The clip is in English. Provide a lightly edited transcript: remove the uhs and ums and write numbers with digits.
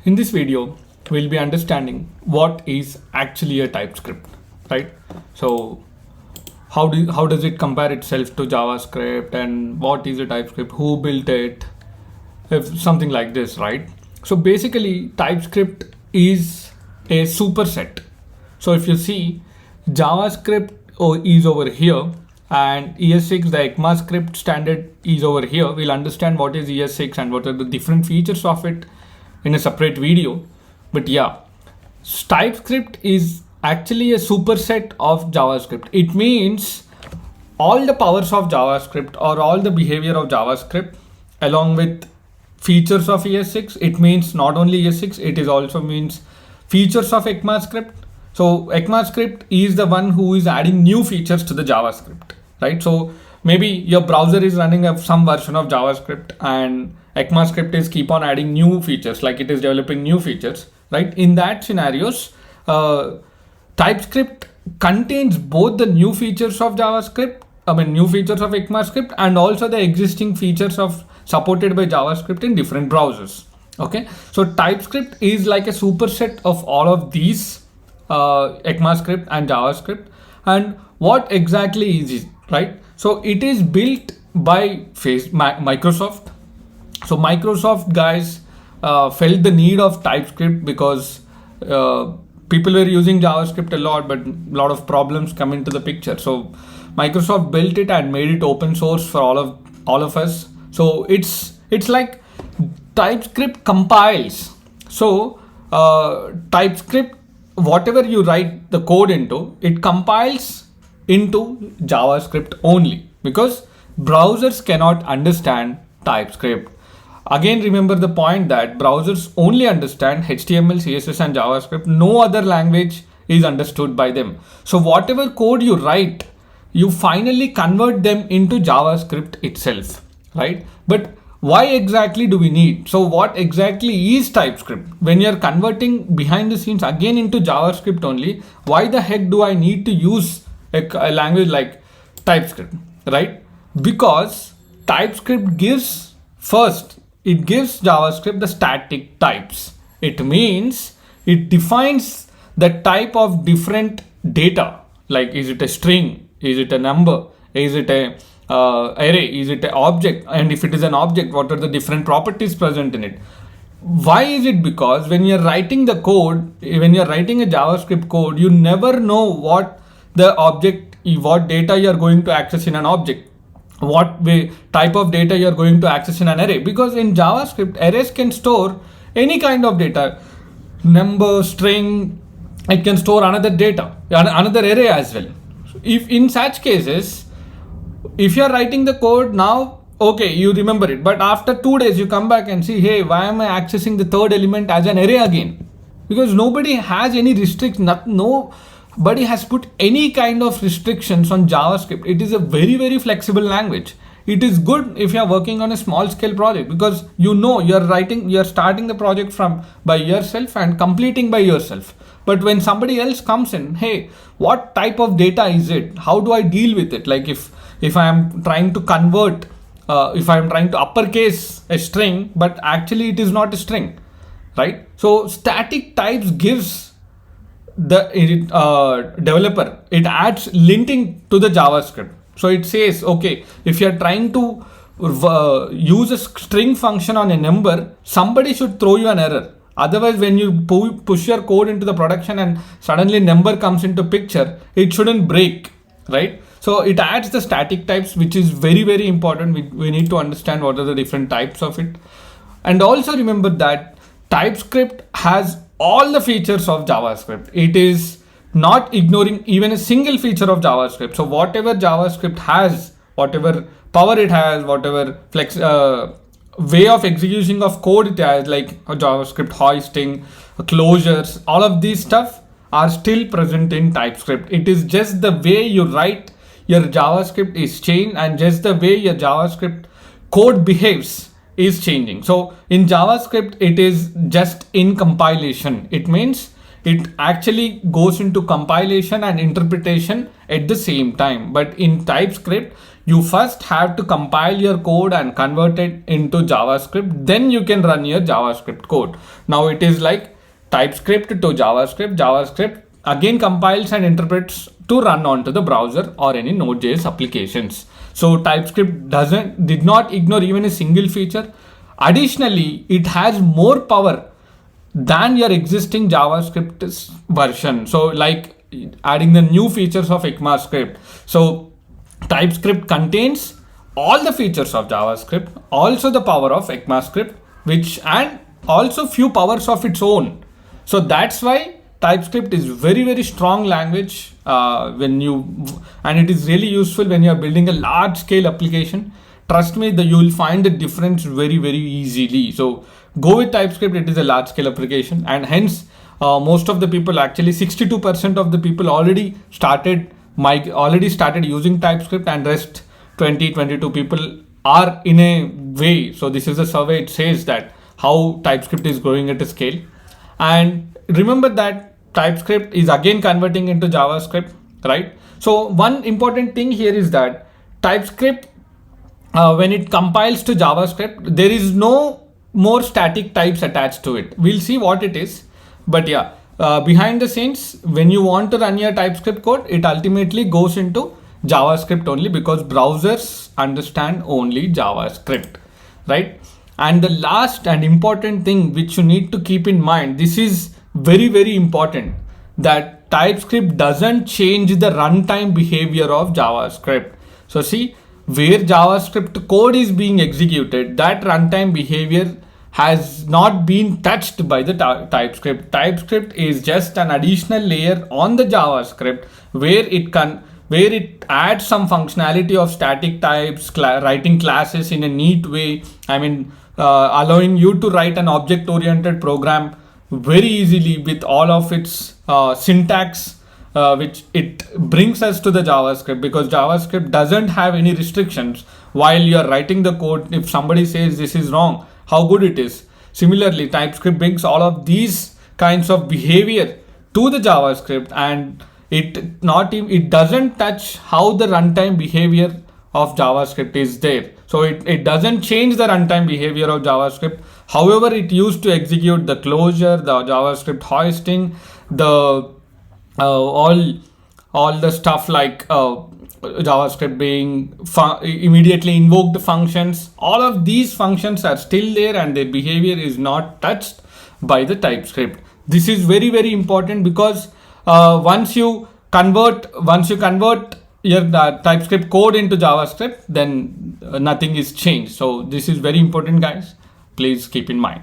In this video, we'll be understanding what is actually a TypeScript, right? So how does it compare itself to JavaScript, and what is a TypeScript, who built it, if something like this, right? So basically TypeScript is a superset. So if you see, JavaScript is over here and ES6, the ECMAScript standard, is over here. We'll understand what is ES6 and what are the different features of it in a separate video. But yeah, TypeScript is actually a superset of JavaScript. It means all the powers of JavaScript or all the behavior of JavaScript along with features of ES6. It means not only ES6, it is also means features of ECMAScript. So ECMAScript is the one who is adding new features to the JavaScript, right? So maybe your browser is running some version of JavaScript and ECMAScript is keep on adding new features, like it is developing new features, right? In that scenarios, TypeScript contains both the new features of JavaScript, new features of ECMAScript, and also the existing features of supported by JavaScript in different browsers. Okay, so TypeScript is like a superset of all of these ECMAScript and JavaScript. And what exactly is it, right? So it is built by Microsoft. So Microsoft guys felt the need of TypeScript because people were using JavaScript a lot, but a lot of problems come into the picture. So Microsoft built it and made it open source for all of us. So it's like TypeScript compiles. So TypeScript, whatever you write the code into, it compiles into JavaScript only, because browsers cannot understand TypeScript. Again, remember the point that browsers only understand HTML, CSS and JavaScript. No other language is understood by them. So whatever code you write, you finally convert them into JavaScript itself, right? But why exactly do we need? So what exactly is TypeScript? When you're converting behind the scenes again into JavaScript only, why the heck do I need to use a language like TypeScript, right? Because TypeScript gives JavaScript the static types. It means it defines the type of different data, like is it a string, is it a number, is it a array, is it an object, and if it is an object, what are the different properties present in it. Why is it? Because when you're writing the code, when you're writing a JavaScript code, you never know what the object, what data you're going to access in an object, what type of data you're going to access in an array. Because in JavaScript, arrays can store any kind of data, number, string, it can store another data, another array as well. If in such cases, if you're writing the code now, okay, you remember it, but after 2 days you come back and see, hey, why am I accessing the third element as an array again? Because nobody has any restrictions, nobody has put any kind of restrictions on JavaScript. It is a very, very flexible language. It is good if you're working on a small scale project, because you're starting the project by yourself and completing by yourself. But when somebody else comes in, hey, what type of data is it? How do I deal with it? Like if I am trying to convert, if I am trying to uppercase a string, but actually it is not a string, right? So static types gives the developer, it adds linting to the JavaScript. So it says, okay, if you're trying to use a string function on a number, somebody should throw you an error. Otherwise, when you push your code into the production and suddenly number comes into picture, it shouldn't break, right? So it adds the static types, which is very, very important. We need to understand what are the different types of it. And also remember that TypeScript has all the features of JavaScript. It is not ignoring even a single feature of JavaScript. So whatever JavaScript has, whatever power it has, whatever way of execution of code it has, like JavaScript hoisting, closures, all of these stuff are still present in TypeScript. It is just the way you write your JavaScript is changed, and just the way your JavaScript code behaves is changing. So in JavaScript, it is just in compilation. It means it actually goes into compilation and interpretation at the same time. But in TypeScript, you first have to compile your code and convert it into JavaScript. Then you can run your JavaScript code. Now it is like TypeScript to JavaScript. JavaScript again compiles and interprets to run onto the browser or any Node.js applications. So TypeScript did not ignore even a single feature. Additionally, it has more power than your existing JavaScript version. So like adding the new features of ECMAScript. So TypeScript contains all the features of JavaScript, also the power of ECMAScript, and also few powers of its own. So that's why TypeScript is very strong language and it is really useful when you are building a large scale application. Trust me, that you will find the difference very easily. So go with TypeScript. It is a large scale application, and hence most of the people, actually 62% of the people already started using TypeScript, and rest 22 people are in a way. So this is a survey. It says that how TypeScript is growing at a scale. And remember that TypeScript is again converting into JavaScript, right? So one important thing here is that TypeScript, when it compiles to JavaScript, there is no more static types attached to it. We'll see what it is, but yeah, behind the scenes, when you want to run your TypeScript code, it ultimately goes into JavaScript only, because browsers understand only JavaScript, right? And the last and important thing which you need to keep in mind, this is very important, that TypeScript doesn't change the runtime behavior of JavaScript. So see, where JavaScript code is being executed, that runtime behavior has not been touched by the TypeScript. TypeScript is just an additional layer on the JavaScript where it adds some functionality of static types, writing classes in a neat way. I mean, allowing you to write an object-oriented program very easily with all of its syntax, which it brings us to the JavaScript, because JavaScript doesn't have any restrictions while you're writing the code. If somebody says this is wrong, how good it is. Similarly, TypeScript brings all of these kinds of behavior to the JavaScript, and it doesn't touch how the runtime behavior of JavaScript is there. So it doesn't change the runtime behavior of JavaScript. However, it used to execute the closure, the JavaScript hoisting, the all the stuff like JavaScript being immediately invoked functions. All of these functions are still there, and their behavior is not touched by the TypeScript. This is very important, because once you convert your TypeScript code into JavaScript, then nothing is changed. So this is very important, guys. Please keep in mind.